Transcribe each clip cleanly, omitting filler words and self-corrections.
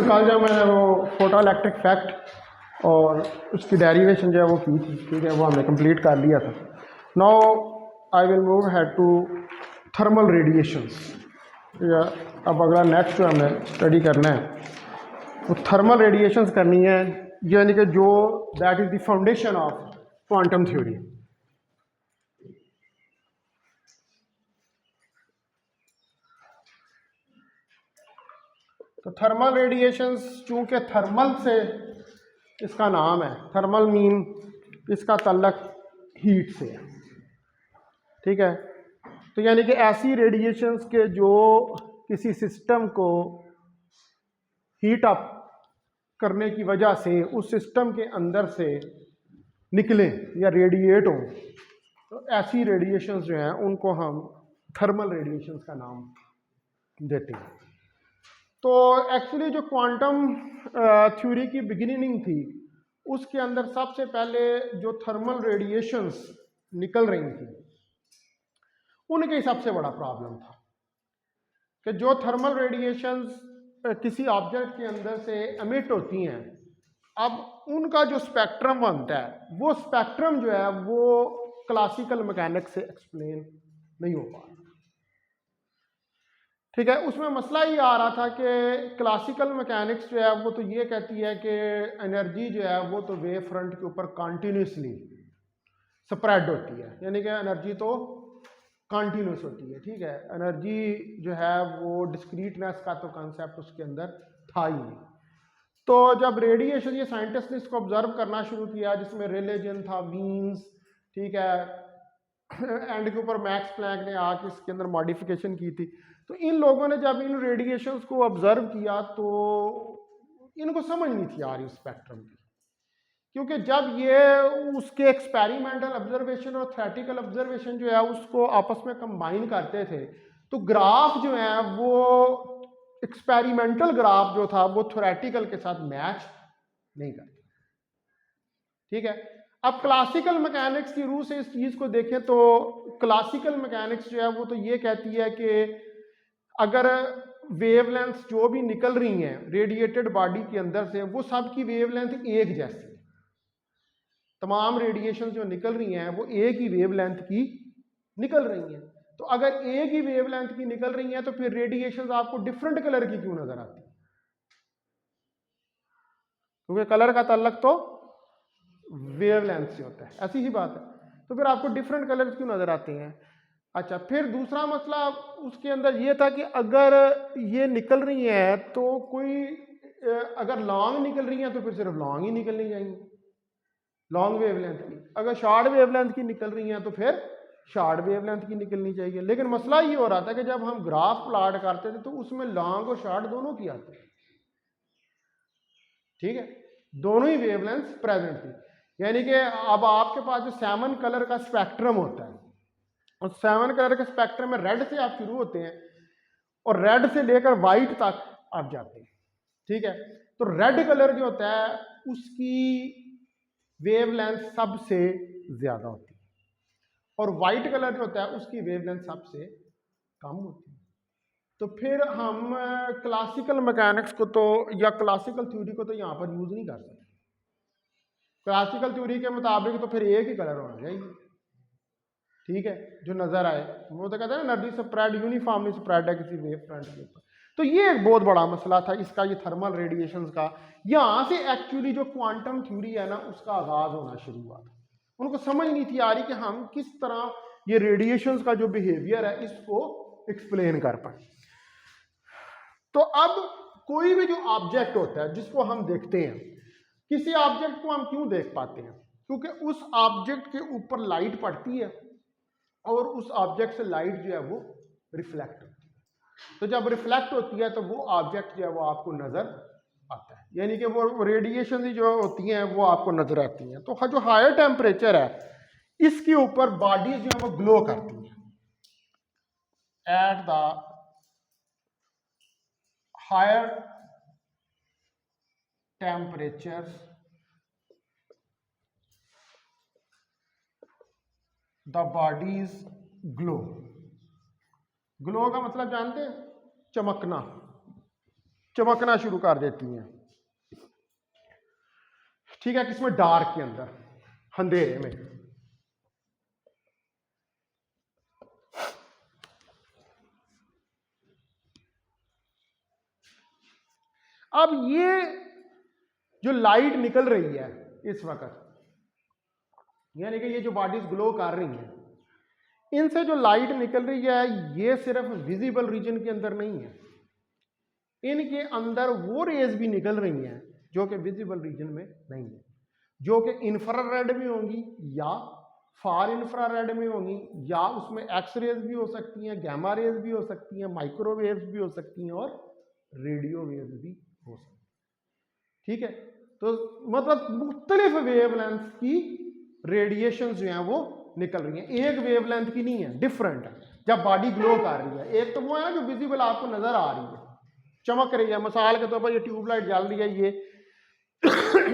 कल जब मैंने वो फोटो इलेक्ट्रिक फैक्ट और उसकी डेरिवेशन जो है वो की थी, ठीक है, वो हमने कंप्लीट कर लिया था। Now I will move ahead to thermal radiations. अब अगला नेक्स्ट जो हमें स्टडी करना है वो थर्मल रेडिएशंस करनी है, यानी कि जो that is the foundation of quantum theory. तो थर्मल रेडिएशंस, चूंकि थर्मल से इसका नाम है, थर्मल मीन इसका तल्लक हीट से है, ठीक है। तो यानी कि ऐसी रेडिएशंस के जो किसी सिस्टम को हीट अप करने की वजह से उस सिस्टम के अंदर से निकले या रेडिएट हों, तो ऐसी रेडिएशंस जो हैं उनको हम थर्मल रेडिएशंस का नाम देते हैं। तो एक्चुअली जो क्वांटम थ्योरी की बिगिनिंग थी उसके अंदर सबसे पहले जो थर्मल रेडिएशंस निकल रही थी उनके ही सबसे बड़ा प्रॉब्लम था कि जो थर्मल रेडिएशंस किसी ऑब्जेक्ट के अंदर से एमिट होती हैं, अब उनका जो स्पेक्ट्रम बनता है वो स्पेक्ट्रम जो है वो क्लासिकल मैकेनिक्स से एक्सप्लेन नहीं हो पा रहा, ठीक है। उसमें मसला ये आ रहा था कि क्लासिकल मैकेनिक्स जो है वो तो ये कहती है कि एनर्जी जो है वो तो वेव फ्रंट के ऊपर कॉन्टीन्यूसली स्प्रेड होती है, यानी कि एनर्जी तो कॉन्टीन्यूस होती है, ठीक है। एनर्जी जो है वो डिस्क्रीटनेस का तो कंसेप्ट उसके अंदर था ही नहीं। तो जब रेडिएशन, ये साइंटिस्ट ने इसको ऑब्जर्व करना शुरू किया, जिसमें रिलीजन था, वीन्स, ठीक है, एंड के ऊपर मैक्स प्लैंक ने आके इसके अंदर मॉडिफिकेशन की थी। तो इन लोगों ने जब इन रेडिएशंस को ऑब्जर्व किया तो इनको समझ नहीं थी आ रही स्पेक्ट्रम की, क्योंकि जब ये उसके एक्सपेरिमेंटल ऑब्जर्वेशन और थ्योरेटिकल ऑब्जर्वेशन जो है उसको आपस में कंबाइन करते थे तो ग्राफ जो है वो एक्सपेरिमेंटल ग्राफ जो था वो थ्योरेटिकल के साथ मैच नहीं करता, ठीक है। अब क्लासिकल मैकेनिक्स की रूह से इस चीज को देखें तो क्लासिकल मैकेनिक्स जो है वो तो ये कहती है कि अगर वेवलेंथ जो भी निकल रही हैं रेडिएटेड बॉडी के अंदर से वो सब की वेवलेंथ एक जैसी है, तमाम रेडिएशन जो निकल रही हैं वो एक ही वेवलेंथ की निकल रही हैं। तो अगर एक ही वेवलेंथ की निकल रही हैं तो फिर रेडिएशन आपको डिफरेंट कलर की क्यों नजर आती है? क्योंकि कलर का ताल्लुक तो वेवलेंथ से होता है, ऐसी ही बात है। तो फिर आपको डिफरेंट कलर्स क्यों नजर आते हैं? अच्छा, फिर दूसरा मसला उसके अंदर ये था कि अगर ये निकल रही है तो कोई अगर लॉन्ग निकल रही है तो फिर सिर्फ लॉन्ग ही निकलनी चाहिए, लॉन्ग वेवलेंथ की। अगर शॉर्ट वेवलेंथ की निकल रही हैं तो फिर शॉर्ट वेवलेंथ की निकलनी चाहिए। लेकिन मसला ये हो रहा था कि जब हम ग्राफ प्लॉट करते थे तो उसमें लॉन्ग और शॉर्ट दोनों की आती है, ठीक है, दोनों ही वेवलेंथ प्रेजेंट थी। यानी कि अब आपके पास जो 7 कलर का स्पेक्ट्रम होता है और 7 कलर के स्पेक्ट्रम में रेड से आप शुरू होते हैं और रेड से लेकर वाइट तक आप जाते हैं, ठीक है। तो रेड कलर जो होता है उसकी वेवलेंथ सबसे ज्यादा होती है और वाइट कलर जो होता है उसकी वेवलेंथ सबसे कम होती है। तो फिर हम क्लासिकल मैकेनिक्स को तो या क्लासिकल थ्योरी को तो यहाँ पर यूज नहीं कर सकते। क्लासिकल थ्योरी के मुताबिक तो फिर एक ही कलर होना चाहिए, ठीक है, जो नजर आए। वो तो कहते हैं ना एनर्जी स्प्रेड यूनिफॉर्मली स्प्रेड है किसी वेव फ्रंट के ऊपर। तो ये एक बहुत बड़ा मसला था इसका, ये थर्मल रेडिएशंस का। यहाँ से एक्चुअली जो क्वांटम थ्योरी है ना उसका आगाज होना शुरू हुआ था। उनको समझ नहीं थी आ रही कि हम किस तरह ये रेडिएशंस का जो बिहेवियर है इसको एक्सप्लेन कर पाए। तो अब कोई भी जो ऑब्जेक्ट होता है जिसको हम देखते हैं, किसी ऑब्जेक्ट को हम क्यों देख पाते हैं? क्योंकि उस ऑब्जेक्ट के ऊपर लाइट पड़ती है और उस ऑब्जेक्ट से लाइट जो है वो रिफ्लेक्ट होती है। तो जब रिफ्लेक्ट होती है तो वो ऑब्जेक्ट जो है वो आपको नजर आता है, यानी कि वो रेडिएशन जो होती हैं वो आपको नजर आती हैं। तो जो हायर टेम्परेचर है इसके ऊपर बॉडीज जो है वो ग्लो करती हैं at the higher temperature the bodies glow. Glow का मतलब जानते हैं? चमकना, चमकना शुरू कर देती हैं, ठीक है, किसमें? डार्क के अंदर, अंधेरे में। अब ये जो लाइट निकल रही है इस वक्त, यानी कि ये जो बॉडीज ग्लो कर रही हैं, इनसे जो लाइट निकल रही है ये सिर्फ विजिबल रीजन के अंदर नहीं है, इनके अंदर वो रेज भी निकल रही हैं जो कि विजिबल रीजन में नहीं है, जो कि इंफ्रारेड में होंगी या फार इंफ्रारेड में होंगी, या उसमें एक्स रेज भी हो सकती हैं, गैमा रेज भी हो सकती हैं, माइक्रोवेव्स भी हो सकती हैं और रेडियो वेव्स भी हो सकती हैं, ठीक है। तो मतलब मुख्तलिफ वेवलेंथ की रेडिएशन जो हैं वो निकल रही हैं, एक वेवलेंथ की नहीं है, डिफरेंट है। जब बॉडी ग्लो कर रही है, एक तो वो है जो विजिबल आपको नजर आ रही है, चमक रही है, मिसाल के तौर पर ये ट्यूबलाइट जल रही है, ये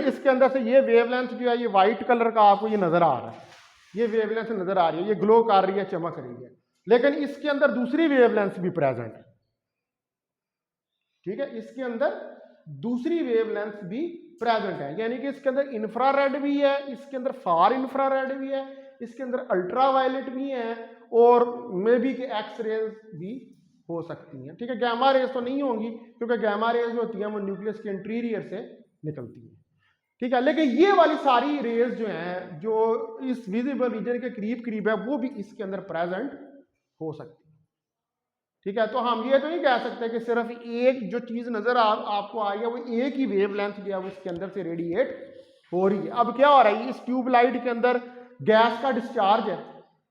इसके अंदर से ये वेवलेंथ जो है ये वाइट कलर का आपको ये नजर आ रहा है, ये वेवलेंथ नजर आ रही है, ये ग्लो कर रही है, चमक रही है, लेकिन इसके अंदर दूसरी वेवलेंथ भी प्रेजेंट है, ठीक है, इसके अंदर दूसरी वेवलेंथ भी प्रेजेंट है, यानी कि इसके अंदर इंफ्रारेड भी है, इसके अंदर फार इंफ्रारेड भी है, इसके अंदर अल्ट्रावायलेट भी है, और मे बी के एक्स रेज भी हो सकती हैं, ठीक है। गैमा रेज तो नहीं होंगी क्योंकि गैमा रेज होती हैं वो न्यूक्लियस के इंटीरियर से निकलती है, ठीक है, लेकिन ये वाली सारी रेज जो हैं जो इस विजिबल रीजन के करीब करीब है वो भी इसके अंदर प्रेजेंट हो सकती है, ठीक है। तो हम ये तो नहीं कह सकते कि सिर्फ एक जो चीज नजर आपको आई है वो एक ही वेवलेंथ जो है वो इसके अंदर से रेडिएट हो रही है। अब क्या हो रहा है, इस ट्यूबलाइट के अंदर गैस का डिस्चार्ज है,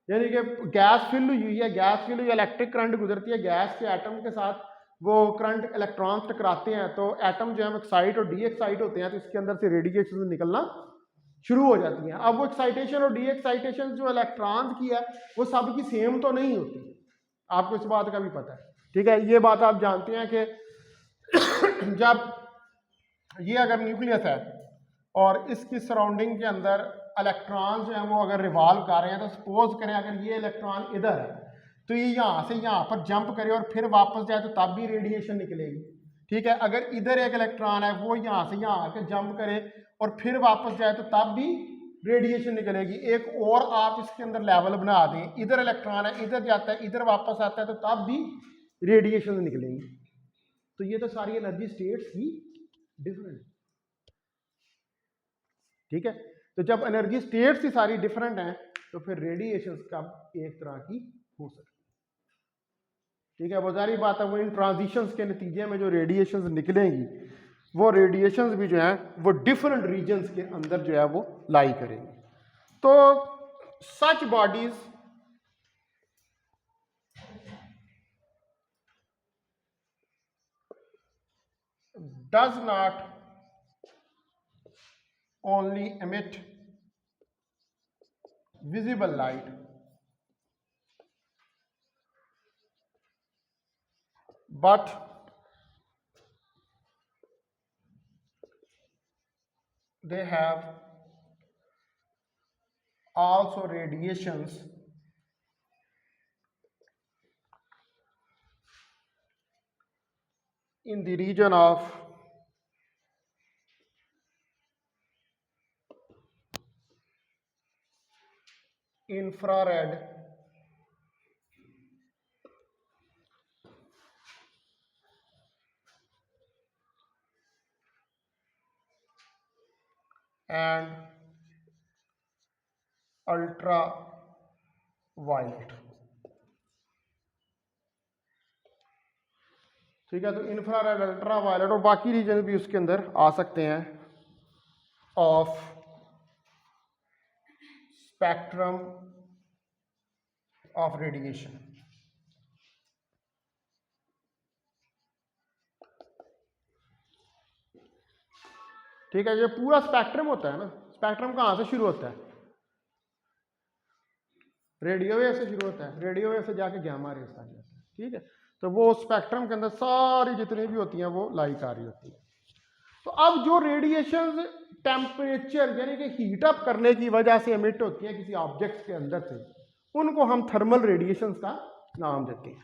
यानी कि गैस फिल हुई है, गैस फिल हुई, इलेक्ट्रिक करंट गुजरती है, गैस के एटम के साथ वो करंट इलेक्ट्रॉन्स टकराते हैं, तो एटम जो है एक्साइट और डी एक्साइट होते हैं, तो इसके अंदर से रेडिएशन निकलना शुरू हो जाती हैं। अब वो एक्साइटेशन और डी एक्साइटेशन जो इलेक्ट्रॉन्स की है वो सब की सेम तो नहीं होती, आपको इस बात का भी पता है, ठीक है। ये बात आप जानते हैं कि जब ये अगर न्यूक्लियस है और इसकी सराउंडिंग के अंदर इलेक्ट्रॉन जो है वो अगर रिवॉल्व कर रहे हैं, तो सपोज करें अगर ये इलेक्ट्रॉन इधर है तो ये यहाँ से यहाँ पर जंप करे और फिर वापस जाए तो तब भी रेडिएशन निकलेगी, ठीक है। अगर इधर एक इलेक्ट्रॉन है वो यहाँ से यहाँ आके जंप करे और फिर वापस जाए तो तब भी रेडिएशन निकलेगी। एक और आप इसके अंदर लेवल बना दें, इधर इलेक्ट्रॉन है, इधर जाता है, इधर वापस आता है, तो तब भी रेडिएशन निकलेंगी। तो ये तो सारी एनर्जी स्टेट्स ही डिफरेंट, ठीक है। तो जब एनर्जी स्टेट्स ही सारी डिफरेंट हैं तो फिर रेडिएशन का एक तरह की हो सकती है, ठीक है। वो जारी बात है, वो इन ट्रांजिशंस के नतीजे में जो रेडिएशंस निकलेंगी वो रेडिएशंस भी जो हैं वो डिफरेंट रीजन्स के अंदर जो है वो लाई करेंगे। तो such bodies does not only emit visible light but they have also radiations in the region of infrared and ultraviolet, ठीक है। तो इंफ्रारेड, अल्ट्रावायलेट और बाकी रीजन भी उसके अंदर आ सकते हैं ऑफ स्पेक्ट्रम ऑफ रेडिएशन, ठीक है। ये पूरा स्पेक्ट्रम होता है ना, स्पेक्ट्रम कहाँ से शुरू होता है? रेडियो वेव से शुरू होता है, रेडियो वेव से जाके गैमा रेज तक जाता है, ठीक है। तो वो स्पेक्ट्रम के अंदर सारी जितनी भी होती हैं वो लाइट आ रही होती है। तो अब जो रेडिएशन टेम्परेचर यानी कि हीट अप करने की वजह से एमिट होती हैं किसी ऑब्जेक्ट के अंदर से, उनको हम थर्मल रेडिएशंस का नाम देते हैं।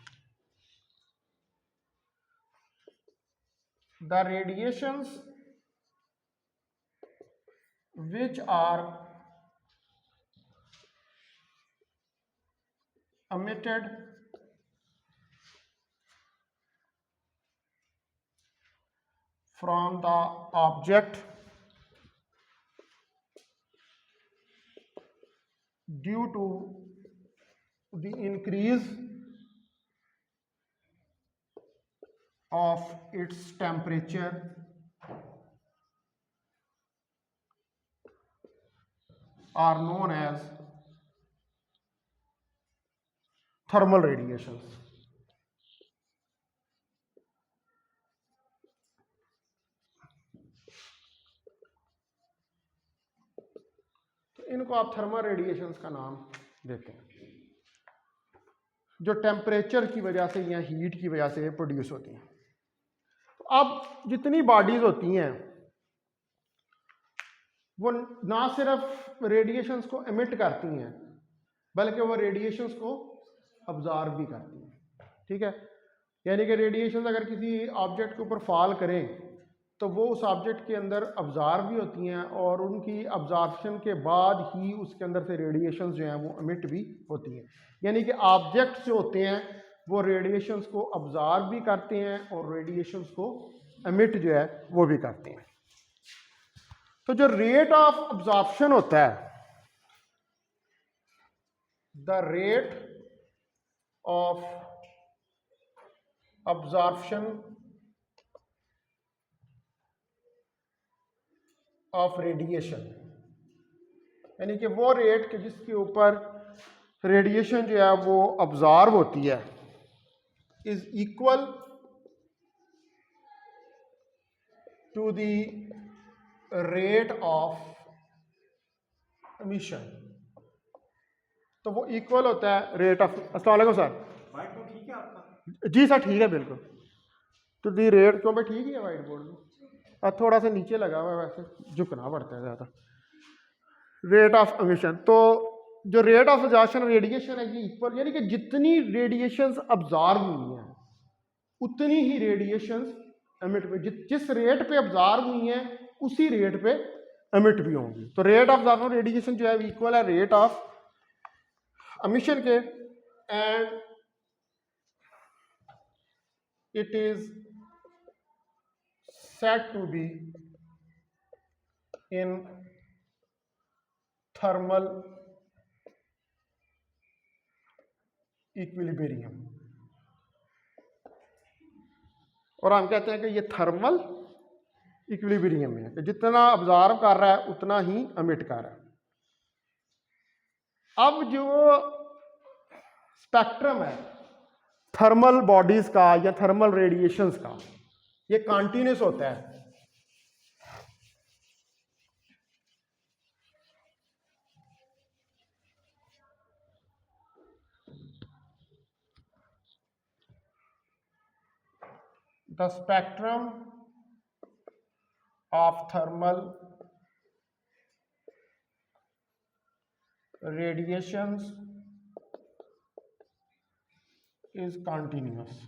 the radiations which are emitted from the object due to the increase of its temperature are known as thermal radiations. तो इनको आप थर्मल रेडिएशंस का नाम देते हैं, जो टेम्परेचर की वजह से या हीट की वजह से प्रोड्यूस होती हैं। तो अब जितनी बॉडीज होती हैं वो ना सिर्फ रेडिएशंस को एमिट करती हैं बल्कि वो रेडिएशंस को अब्जॉर्ब भी करती हैं। ठीक है, यानी कि रेडिएशंस अगर किसी ऑब्जेक्ट के ऊपर फॉल करें तो वो उस ऑब्जेक्ट के अंदर अब्जॉर्ब भी होती हैं और उनकी अब्जॉर्प्शन के बाद ही उसके अंदर से रेडिएशंस जो हैं वो एमिट भी होती हैं। यानी कि ऑब्जेक्ट्स जो होते हैं वो रेडिएशंस को अब्जॉर्ब भी करते हैं और रेडिएशंस को एमिट जो है वो भी करते हैं। तो जो रेट ऑफ अब्जॉर्प्शन होता है, the rate of absorption of radiation, यानी कि वो रेट के जिसके ऊपर रेडिएशन जो है वो अब्जॉर्ब होती है, is equal to the rate of emission. तो वो इक्वल होता है रेट ऑफ, अस्सलाम वालेकुम सर, वाइट बोर्ड ठीक है आपका? जी सर ठीक है बिल्कुल। तो दी रेट क्यों भाई ठीक ही है वाइट बोर्ड में, और थोड़ा सा नीचे लगा हुआ है, वैसे झुकना पड़ता है ज़्यादा। रेट ऑफ एमिशन, तो जो रेट ऑफ एब्जॉर्प्शन रेडिएशन है ये इक्वल, यानी कि जितनी रेडिएशंस अब्जॉर्ब हुई हैं उतनी ही रेडिएशंस एमिट पे, जिस रेट पे अब्जॉर्ब हुई हैं उसी रेट पे एमिट भी होंगी। तो रेट ऑफ एब्जॉर्प्शन रेडिएशन जो है इक्वल है रेट ऑफ एमिशन के, and it is said to be in thermal equilibrium। और हम कहते हैं कि ये थर्मल इक्विलिब्रियम में है कि जितना अब्जॉर्ब कर रहा है उतना ही एमिट कर रहा है। अब जो स्पेक्ट्रम है थर्मल बॉडीज का या थर्मल रेडिएशंस का, ये कॉन्टिन्यूस होता है। The spectrum of thermal radiations is continuous.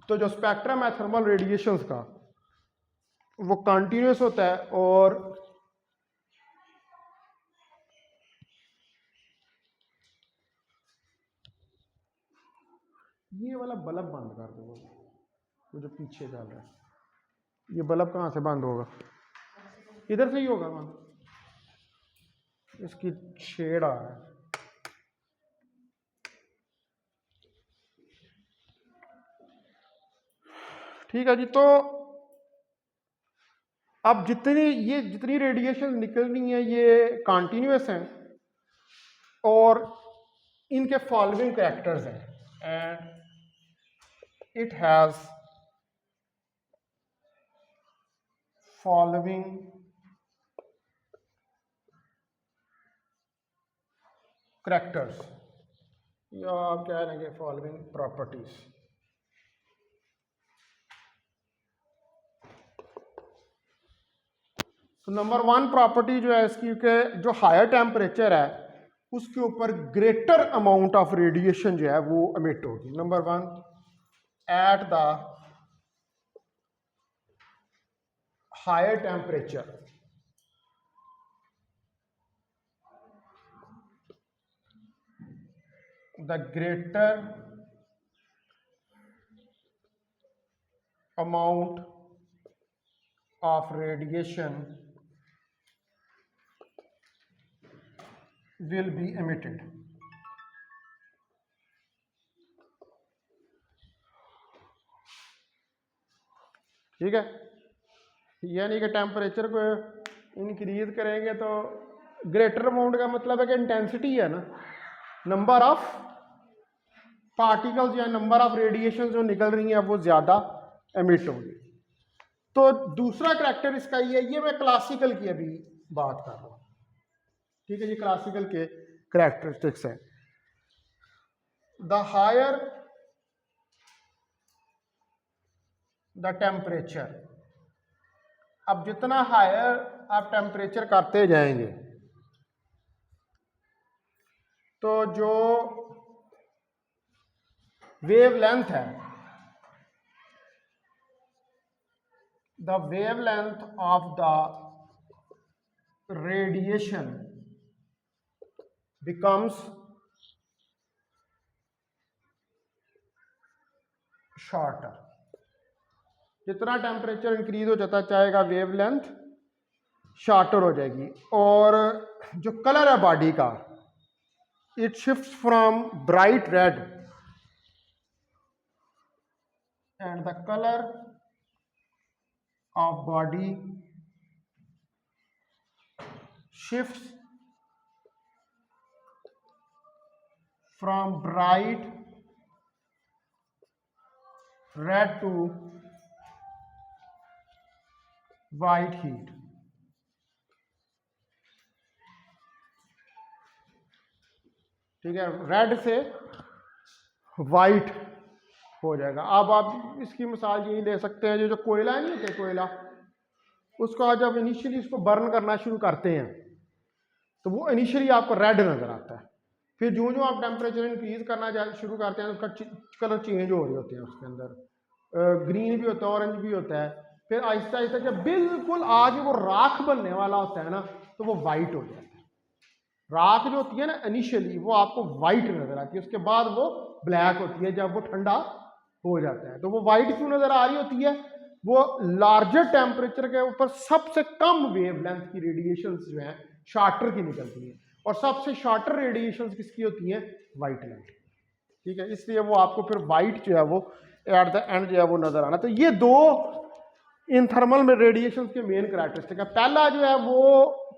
तो जो स्पेक्ट्रम है थर्मल रेडिएशंस का वो कंटिन्यूस होता है। और ये वाला बल्ब बंद कर दो, वो जो पीछे चल रहा है, ये बल्ब कहाँ से बंद होगा? इधर से ही होगा बंद, इसकी शेड आ रहा है। ठीक है जी, तो अब जितनी रेडिएशन निकलनी है ये कॉन्टिन्यूस हैं और इनके फॉलोइंग कैरेक्टर्स हैं, and it has following characters, या आप कह रहे हैं फॉलोइंग प्रॉपर्टीज। तो नंबर 1 प्रॉपर्टी जो है इसकी कि जो हायर टेम्परेचर है उसके ऊपर ग्रेटर अमाउंट ऑफ रेडिएशन जो है वो एमिट होगी। Number 1, at the higher temperature, the greater amount of radiation will be emitted. ठीक है, यानी कि टेम्परेचर को इंक्रीज करेंगे तो ग्रेटर अमाउंट का मतलब है कि इंटेंसिटी है ना, नंबर ऑफ पार्टिकल्स या नंबर ऑफ रेडिएशन जो निकल रही हैं वो ज़्यादा एमिट होंगी। तो दूसरा करैक्टर इसका ये मैं क्लासिकल की अभी बात कर रहा हूँ। ठीक है, ये क्लासिकल के करैक्टरिस्टिक्स हैं। द हायर द टेम्परेचर, अब जितना हायर आप टेम्परेचर करते जाएंगे तो जो वेव लेंथ है, the wave length of the radiation becomes shorter. जितना टेम्परेचर इंक्रीज हो जाता जाएगा वेव लेंथ शॉर्टर हो जाएगी। और जो कलर है बॉडी का, it shifts from bright red and the colour of body shifts from bright red to white heat. ठीक है, रेड से वाइट हो जाएगा। अब आप इसकी मिसाल यही ले सकते हैं, जो कोयला नहीं होते, कोयला, उसको जब इनिशियली इसको बर्न करना शुरू करते हैं तो वो इनिशियली आपको रेड नजर आता है। फिर जो जो आप टेम्परेचर इंक्रीज करना शुरू करते हैं उसका कलर चेंज हो रहे होते हैं, उसके अंदर ग्रीन भी होता है, ऑरेंज भी होता है। फिर आहिस्ता आहिस्ता जब बिल्कुल आगे वो राख बनने वाला होता है ना तो वो वाइट हो जाता है। राख जो होती है ना इनिशियली वो आपको वाइट नजर आती है, उसके बाद वो ब्लैक होती है जब वो ठंडा हो जाता है। तो वो वाइट क्यों नजर आ रही होती है? वो लार्जर टेम्परेचर के ऊपर सबसे कम वेवलेंथ की रेडिएशन जो है शॉर्टर की निकलती है, और सबसे शॉर्टर रेडिएशन किसकी होती है? White light. ठीक है, इसलिए वो आपको फिर वाइट जो है वो एट द एंड जो है वो नजर आना। तो ये दो इन थर्मल में रेडिएशन के मेन करैक्टरिस्टिक है। पहला जो है वो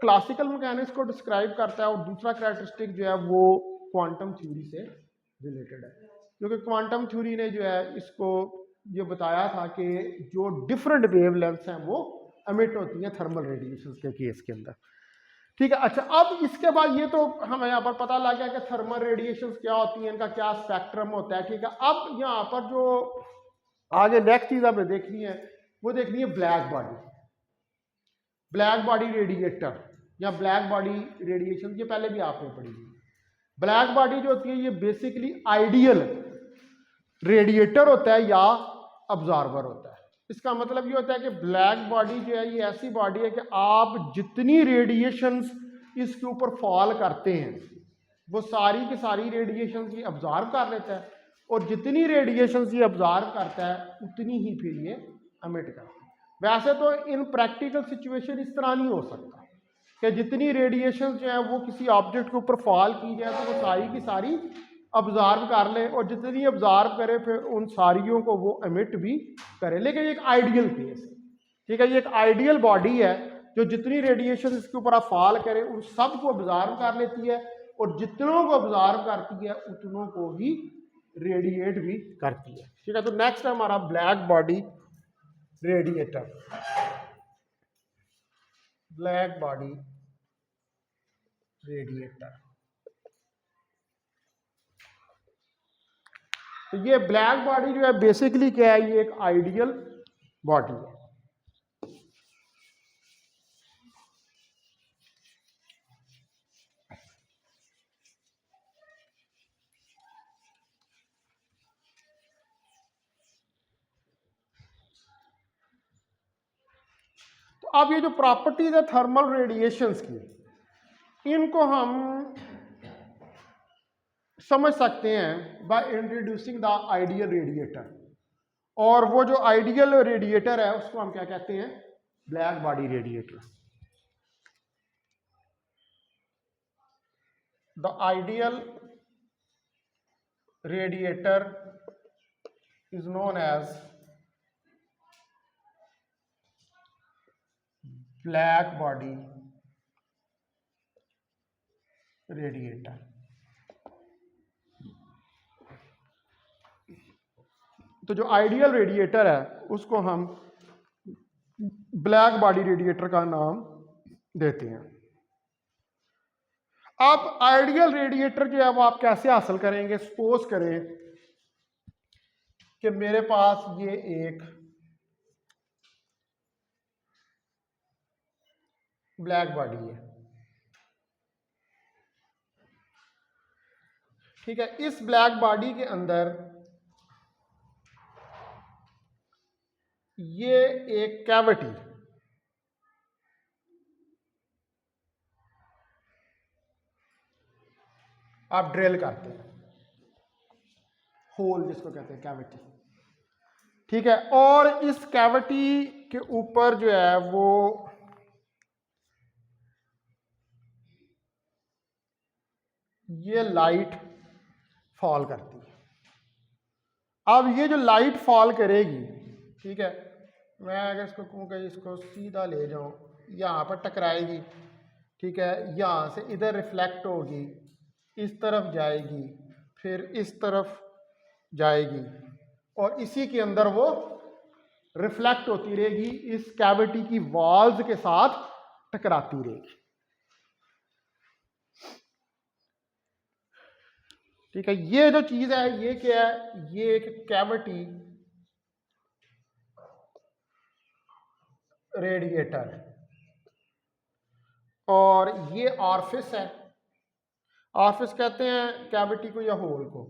क्लासिकल मैकेनिक्स को डिस्क्राइब करता है और दूसरा करैक्टरिस्टिक जो है वो क्वांटम थ्योरी से रिलेटेड है, क्योंकि क्वांटम थ्योरी ने जो है इसको ये बताया था कि जो डिफरेंट वेवलेंथ्स हैं वो एमिट होती हैं थर्मल रेडिएशन के केस के अंदर। ठीक है, अच्छा, अब इसके बाद ये तो हमें यहाँ पर पता लग गया कि थर्मल रेडिएशन क्या होती हैं, इनका क्या स्पेक्ट्रम होता है। ठीक है, अब यहाँ पर जो आगे नेक्स्ट चीज हमें देखनी है वो देखनी है black body, black body radiator या ब्लैक बॉडी रेडिएशन। ये पहले भी आपने पढ़ी थी। ब्लैक बॉडी जो होती है ये बेसिकली आइडियल रेडिएटर होता है या अब्जॉर्बर होता है। इसका मतलब ये होता है कि ब्लैक बॉडी जो है ये ऐसी बॉडी है कि आप जितनी रेडिएशंस इसके ऊपर फॉल करते हैं वो सारी की सारी रेडिएशंस ये अब्जॉर्व कर लेता है, और जितनी रेडिएशंस ये अब्जॉर्व करता है उतनी ही फिर ये एमिट करता है। वैसे तो इन प्रैक्टिकल सिचुएशन इस तरह नहीं हो सकता कि जितनी रेडिएशन जो है वो किसी ऑब्जेक्ट के ऊपर फॉल की जाए तो वो सारी की सारी अब्जॉर्व कर ले, और जितनी अब्जॉर्व करे फिर उन सारियों को वो एमिट भी करे। लेकिन एक आइडियल केस है। ठीक है, ये एक आइडियल बॉडी है जो जितनी रेडिएशन इसके ऊपर आप फॉल करें उन सब को अब्जॉर्व कर लेती है, और जितनों को अब्जॉर्व करती है उतनों को ही रेडिएट भी करती है। ठीक है, तो नेक्स्ट है हमारा black body radiator, black body radiator. तो ये ब्लैक बॉडी जो है बेसिकली क्या है, ये एक आइडियल बॉडी है। तो तो अब ये जो प्रॉपर्टीज है थर्मल रेडिएशंस की, इनको हम समझ सकते हैं by introducing the ideal radiator. और वो जो आइडियल रेडिएटर है उसको हम क्या कहते हैं? Black body radiator. The ideal radiator is known as black body radiator. तो जो आइडियल रेडिएटर है उसको हम ब्लैक बॉडी रेडिएटर का नाम देते हैं। अब आइडियल रेडिएटर जो है वो आप कैसे हासिल करेंगे? सपोज करें कि मेरे पास ये एक ब्लैक बॉडी है, ठीक है। इस ब्लैक बॉडी के अंदर ये एक कैविटी, आप ड्रिल करते हैं, होल जिसको कहते हैं कैविटी, ठीक है। और इस कैविटी के ऊपर जो है वो ये लाइट फॉल करती है। अब ये जो लाइट फॉल करेगी, ठीक है, मैं अगर इसको कहूँ कि इसको सीधा ले जाऊं, यहाँ पर टकराएगी, ठीक है, यहाँ से इधर रिफ्लेक्ट होगी, इस तरफ जाएगी, फिर इस तरफ जाएगी और इसी के अंदर वो रिफ्लेक्ट होती रहेगी, इस कैविटी की वॉल्स के साथ टकराती रहेगी, ठीक है। ये जो चीज है ये क्या है? ये एक कैविटी रेडिएटर है और ये ऑर्फिस है। ऑर्फिस कहते हैं कैविटी को या होल को।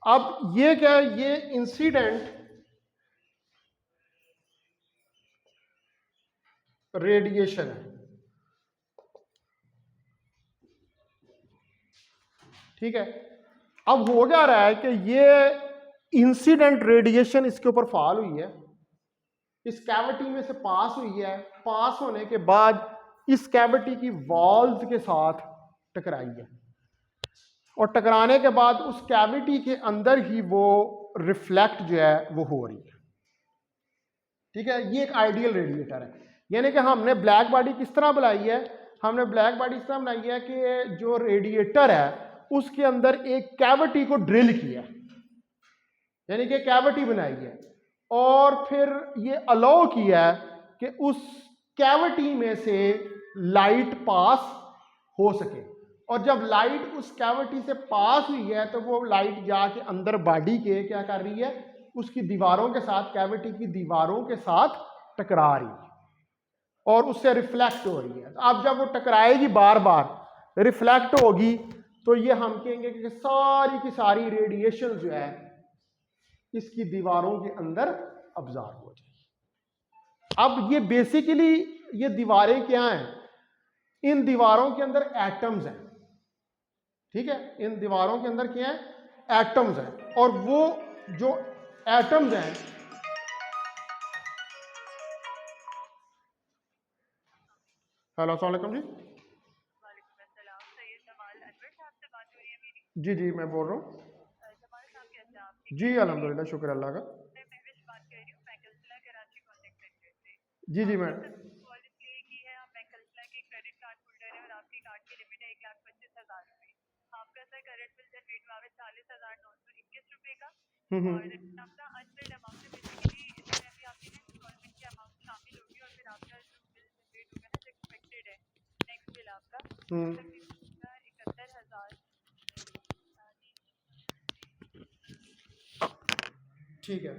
अब ये क्या है? ये इंसिडेंट रेडिएशन है, ठीक है। अब हो क्या रहा है कि ये इंसिडेंट रेडिएशन इसके ऊपर फॉल हुई है, इस कैविटी में से पास हुई है, पास होने के बाद इस कैविटी की वॉल्स के साथ टकराई है और टकराने के बाद उस कैविटी के अंदर ही वो रिफ्लेक्ट जो है वो हो रही है, ठीक है। ये एक आइडियल रेडिएटर है। यानी कि हमने ब्लैक बॉडी किस तरह बनाई है? हमने ब्लैक बॉडी इस तरह बनाई है कि जो रेडिएटर है उसके अंदर एक कैविटी को ड्रिल किया, यानी कि कैविटी बनाई है और फिर ये अलाउ किया कि उस कैविटी में से लाइट पास हो सके। और जब लाइट उस कैविटी से पास हुई है तो वो लाइट जाके अंदर बॉडी के क्या कर रही है? उसकी दीवारों के साथ, कैविटी की दीवारों के साथ टकरा रही है और उससे रिफ्लेक्ट हो रही है। अब जब वो टकराएगी, बार बार रिफ्लेक्ट होगी, तो ये हम कहेंगे कि सारी की सारी रेडिएशन जो है इसकी दीवारों के अंदर अब्जॉर्ब हो जाएगी। अब ये बेसिकली ये दीवारें क्या हैं? इन दीवारों के अंदर एटम्स हैं, ठीक है। इन दीवारों के अंदर क्या है? एटम्स हैं। और वो जो एटम्स हैं, हेलो अस्सलाम वालेकुम जी, जी मैं बोल रहा हूँ जी, अल्हम्दुलिल्लाह, शुक्र अल्लाह का। जी जी मैं हम्म हम्म ठीक है।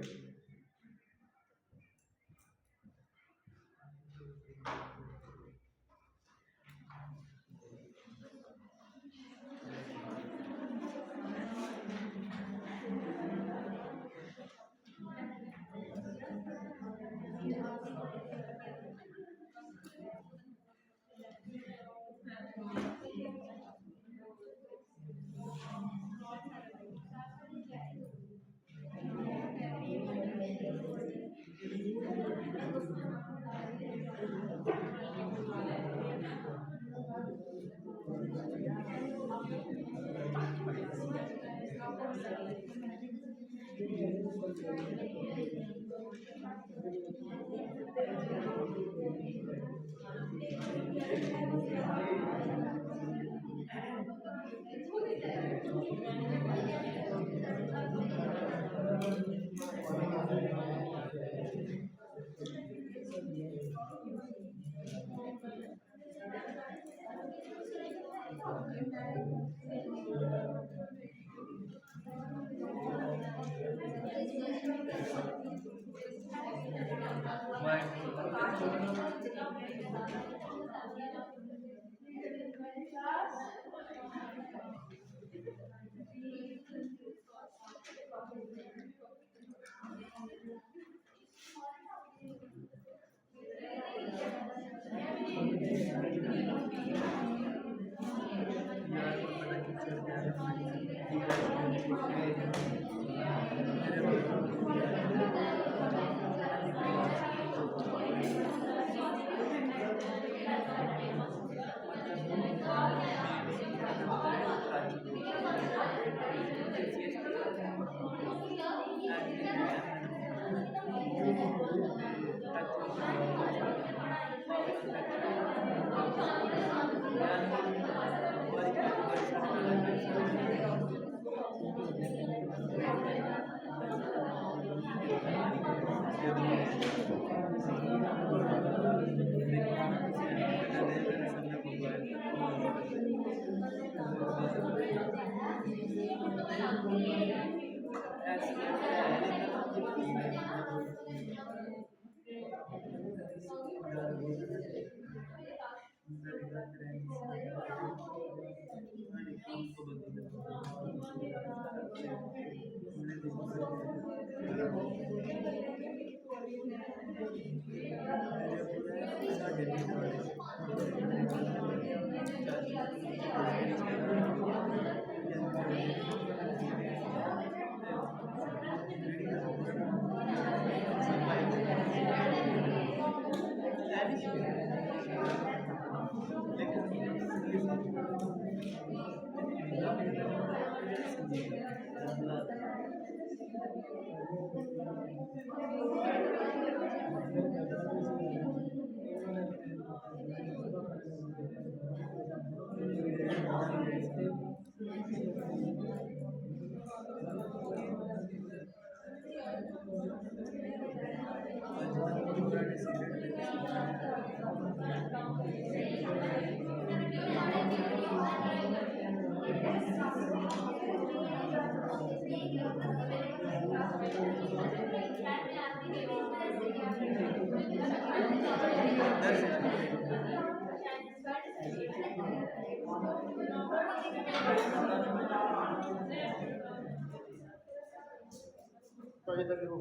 तो इधर देखो।